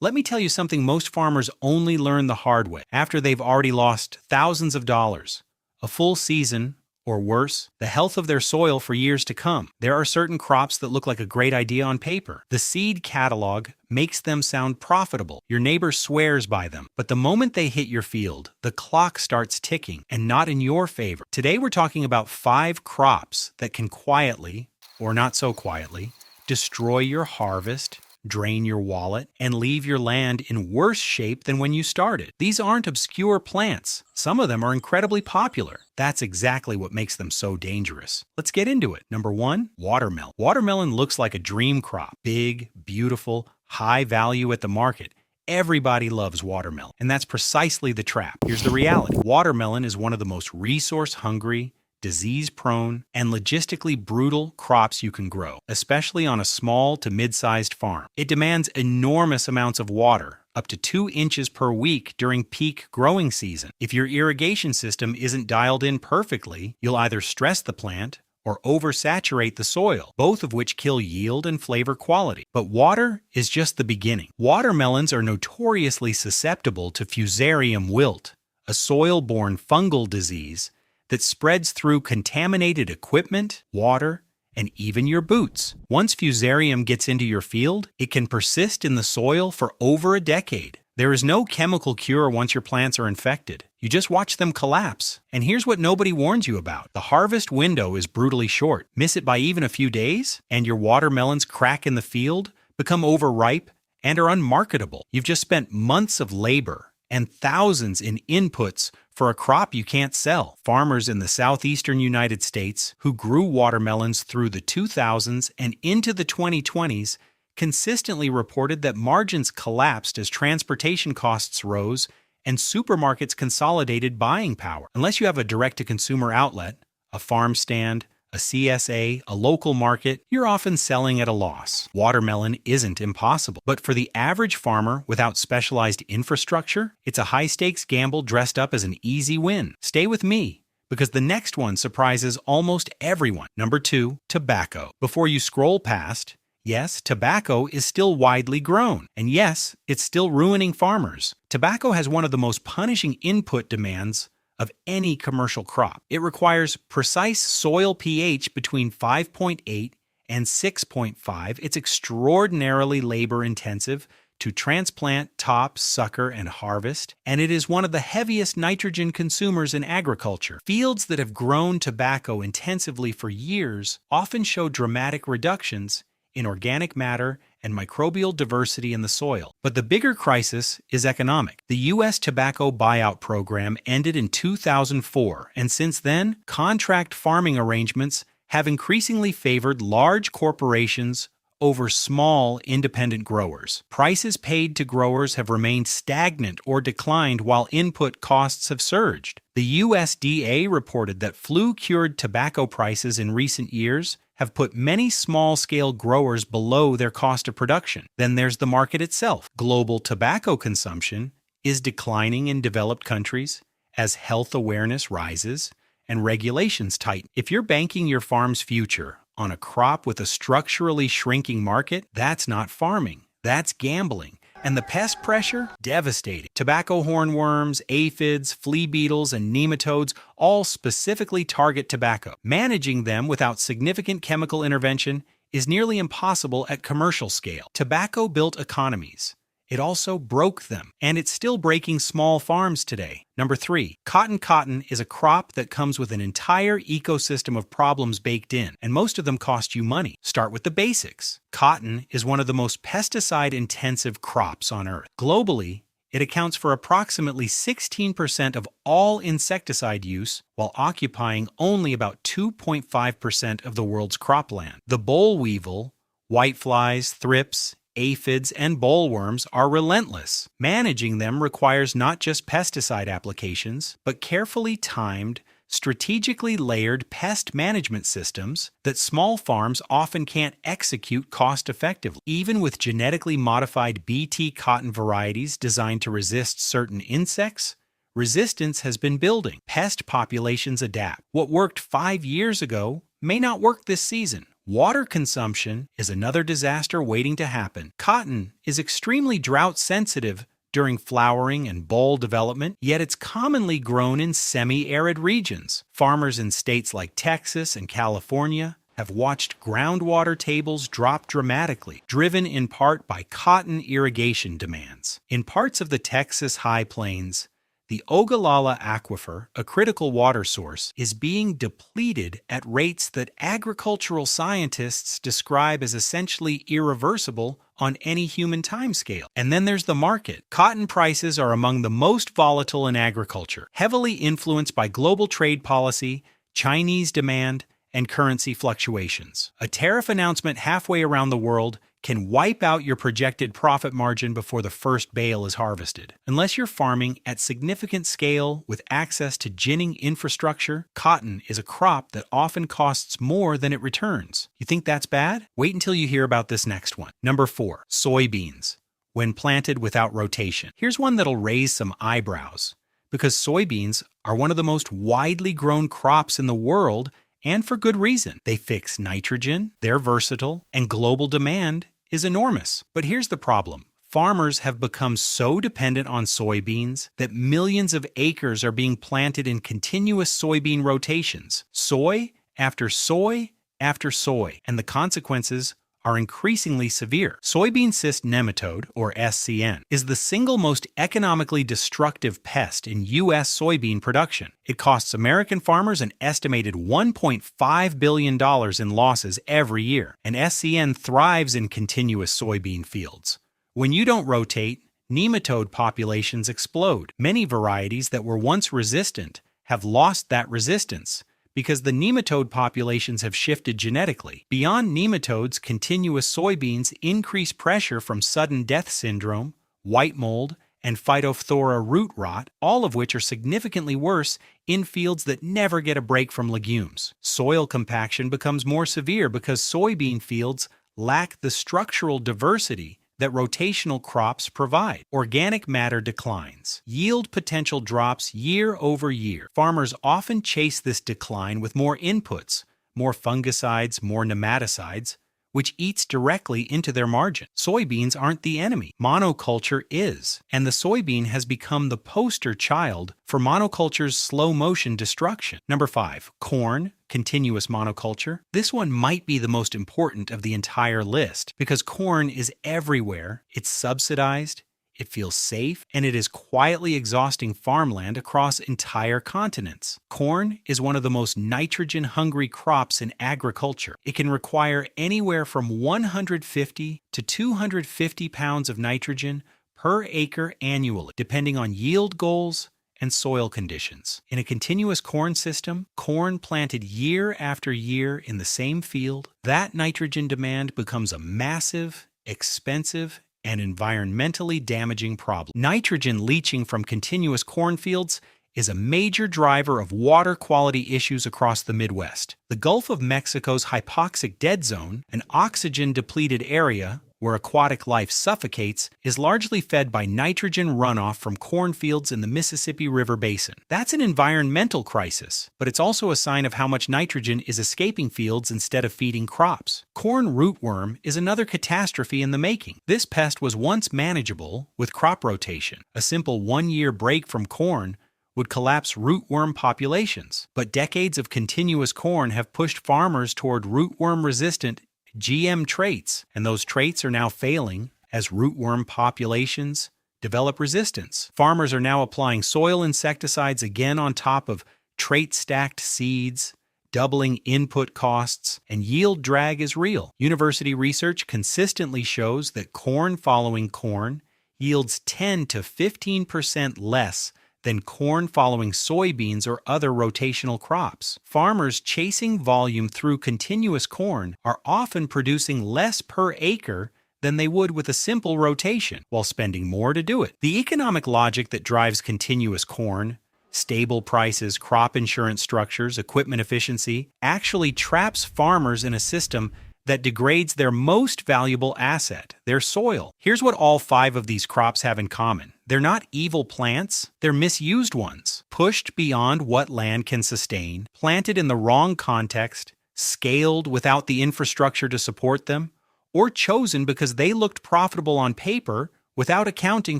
Let me tell you something most farmers only learn the hard way after they've already lost thousands of dollars, a full season, or worse, the health of their soil for years to come. There are certain crops that look like a great idea on paper. The seed catalog makes them sound profitable. Your neighbor swears by them. But the moment they hit your field, the clock starts ticking, and not in your favor. Today we're talking about 5 crops that can quietly, or not so quietly, destroy your harvest, drain your wallet, and leave your land in worse shape than when you started. These aren't obscure plants. Some of them are incredibly popular. That's exactly what makes them so dangerous. Let's get into it. Number 1, watermelon. Watermelon looks like a dream crop. Big, beautiful, high value at the market. Everybody loves watermelon, and that's precisely the trap. Here's the reality. Watermelon is one of the most resource-hungry, disease-prone, and logistically brutal crops you can grow, especially on a small to mid-sized farm. It demands enormous amounts of water, up to 2 inches per week during peak growing season. If your irrigation system isn't dialed in perfectly, you'll either stress the plant or oversaturate the soil, both of which kill yield and flavor quality. But water is just the beginning. Watermelons are notoriously susceptible to Fusarium wilt, a soil-borne fungal disease that spreads through contaminated equipment, water, and even your boots. Once Fusarium gets into your field, it can persist in the soil for over a decade. There is no chemical cure once your plants are infected. You just watch them collapse. And here's what nobody warns you about. The harvest window is brutally short. Miss it by even a few days, and your watermelons crack in the field, become overripe, and are unmarketable. You've just spent months of labor and thousands in inputs for a crop you can't sell. Farmers in the southeastern United States who grew watermelons through the 2000s and into the 2020s consistently reported that margins collapsed as transportation costs rose and supermarkets consolidated buying power. Unless you have a direct-to-consumer outlet, a farm stand, a CSA, a local market, you're often selling at a loss. Watermelon isn't impossible, but for the average farmer without specialized infrastructure, it's a high-stakes gamble dressed up as an easy win. Stay with me, because the next one surprises almost everyone. Number 2, tobacco. Before you scroll past, yes, tobacco is still widely grown, and yes, it's still ruining farmers. Tobacco has one of the most punishing input demands of any commercial crop. It requires precise soil pH between 5.8 and 6.5. It's extraordinarily labor-intensive to transplant, top, sucker, and harvest, and it is one of the heaviest nitrogen consumers in agriculture. Fields that have grown tobacco intensively for years often show dramatic reductions in organic matter and microbial diversity in the soil. But the bigger crisis is economic. The U.S. tobacco buyout program ended in 2004, and since then, contract farming arrangements have increasingly favored large corporations over small, independent growers. Prices paid to growers have remained stagnant or declined while input costs have surged. The USDA reported that flu-cured tobacco prices in recent years have put many small-scale growers below their cost of production. Then there's the market itself. Global tobacco consumption is declining in developed countries as health awareness rises and regulations tighten. If you're banking your farm's future on a crop with a structurally shrinking market, that's not farming, that's gambling. And the pest pressure? Devastating. Tobacco hornworms, aphids, flea beetles, and nematodes all specifically target tobacco. Managing them without significant chemical intervention is nearly impossible at commercial scale. Tobacco built economies. It also broke them, and it's still breaking small farms today. Number 3, cotton. Cotton is a crop that comes with an entire ecosystem of problems baked in, and most of them cost you money. Start with the basics. Cotton is one of the most pesticide-intensive crops on Earth. Globally, it accounts for approximately 16% of all insecticide use, while occupying only about 2.5% of the world's cropland. The boll weevil, whiteflies, thrips, aphids, and bollworms are relentless. Managing them requires not just pesticide applications, but carefully timed, strategically layered pest management systems that small farms often can't execute cost-effectively. Even with genetically modified Bt cotton varieties designed to resist certain insects, resistance has been building. Pest populations adapt. What worked 5 years ago may not work this season. Water consumption is another disaster waiting to happen. Cotton is extremely drought sensitive during flowering and boll development, yet it's commonly grown in semi-arid regions. Farmers in states like Texas and California have watched groundwater tables drop dramatically, driven in part by cotton irrigation demands. In parts of the Texas High Plains, the Ogallala Aquifer, a critical water source, is being depleted at rates that agricultural scientists describe as essentially irreversible on any human timescale. And then there's the market. Cotton prices are among the most volatile in agriculture, heavily influenced by global trade policy, Chinese demand, and currency fluctuations. A tariff announcement halfway around the world can wipe out your projected profit margin before the first bale is harvested. Unless you're farming at significant scale with access to ginning infrastructure, cotton is a crop that often costs more than it returns. You think that's bad? Wait until you hear about this next one. Number 4, soybeans, when planted without rotation. Here's one that'll raise some eyebrows, because soybeans are one of the most widely grown crops in the world, and for good reason. They fix nitrogen, they're versatile, and global demand is enormous. But here's the problem. Farmers have become so dependent on soybeans that millions of acres are being planted in continuous soybean rotations, soy after soy after soy, and the consequences are increasingly severe. Soybean Cyst Nematode, or SCN, is the single most economically destructive pest in U.S. soybean production. It costs American farmers an estimated $1.5 billion in losses every year, and SCN thrives in continuous soybean fields. When you don't rotate, nematode populations explode. Many varieties that were once resistant have lost that resistance, because the nematode populations have shifted genetically. Beyond nematodes, continuous soybeans increase pressure from sudden death syndrome, white mold, and Phytophthora root rot, all of which are significantly worse in fields that never get a break from legumes. Soil compaction becomes more severe because soybean fields lack the structural diversity that rotational crops provide. Organic matter declines. Yield potential drops year over year. Farmers often chase this decline with more inputs, more fungicides, more nematicides, which eats directly into their margin. Soybeans aren't the enemy. Monoculture is. And the soybean has become the poster child for monoculture's slow-motion destruction. Number 5, corn, continuous monoculture. This one might be the most important of the entire list because corn is everywhere. It's subsidized, it feels safe, and it is quietly exhausting farmland across entire continents. Corn is one of the most nitrogen-hungry crops in agriculture. It can require anywhere from 150 to 250 pounds of nitrogen per acre annually, depending on yield goals and soil conditions. In a continuous corn system, corn planted year after year in the same field, that nitrogen demand becomes a massive, expensive, and environmentally damaging problem. Nitrogen leaching from continuous cornfields is a major driver of water quality issues across the Midwest. The Gulf of Mexico's hypoxic dead zone, an oxygen-depleted area where aquatic life suffocates, is largely fed by nitrogen runoff from cornfields in the Mississippi River Basin. That's an environmental crisis, but it's also a sign of how much nitrogen is escaping fields instead of feeding crops. Corn rootworm is another catastrophe in the making. This pest was once manageable with crop rotation. A simple 1-year break from corn would collapse rootworm populations, but decades of continuous corn have pushed farmers toward rootworm-resistant GM traits, and those traits are now failing as rootworm populations develop resistance. Farmers are now applying soil insecticides again on top of trait-stacked seeds, doubling input costs, and yield drag is real. University research consistently shows that corn following corn yields 10 to 15% less than corn following soybeans or other rotational crops. Farmers chasing volume through continuous corn are often producing less per acre than they would with a simple rotation, while spending more to do it. The economic logic that drives continuous corn, stable prices, crop insurance structures, equipment efficiency, actually traps farmers in a system that degrades their most valuable asset, their soil. Here's what all 5 of these crops have in common. They're not evil plants, they're misused ones. Pushed beyond what land can sustain, planted in the wrong context, scaled without the infrastructure to support them, or chosen because they looked profitable on paper without accounting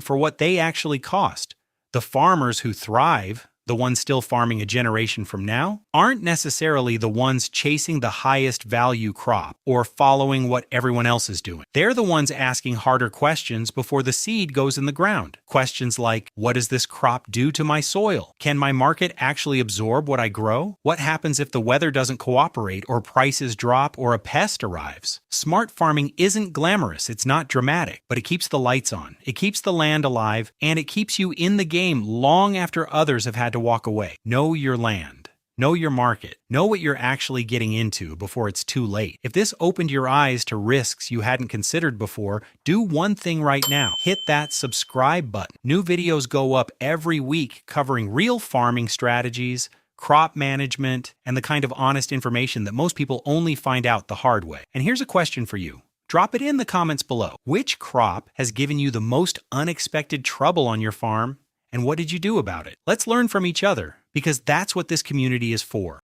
for what they actually cost. The farmers who thrive, the ones still farming a generation from now, aren't necessarily the ones chasing the highest value crop or following what everyone else is doing. They're the ones asking harder questions before the seed goes in the ground. Questions like, what does this crop do to my soil? Can my market actually absorb what I grow? What happens if the weather doesn't cooperate or prices drop or a pest arrives? Smart farming isn't glamorous, it's not dramatic, but it keeps the lights on, it keeps the land alive, and it keeps you in the game long after others have had to walk away. Know your land. Know your market. Know what you're actually getting into before it's too late. If this opened your eyes to risks you hadn't considered before, do one thing right now. Hit that subscribe button. New videos go up every week covering real farming strategies, crop management, and the kind of honest information that most people only find out the hard way. And here's a question for you. Drop it in the comments below. Which crop has given you the most unexpected trouble on your farm? And what did you do about it? Let's learn from each other, because that's what this community is for.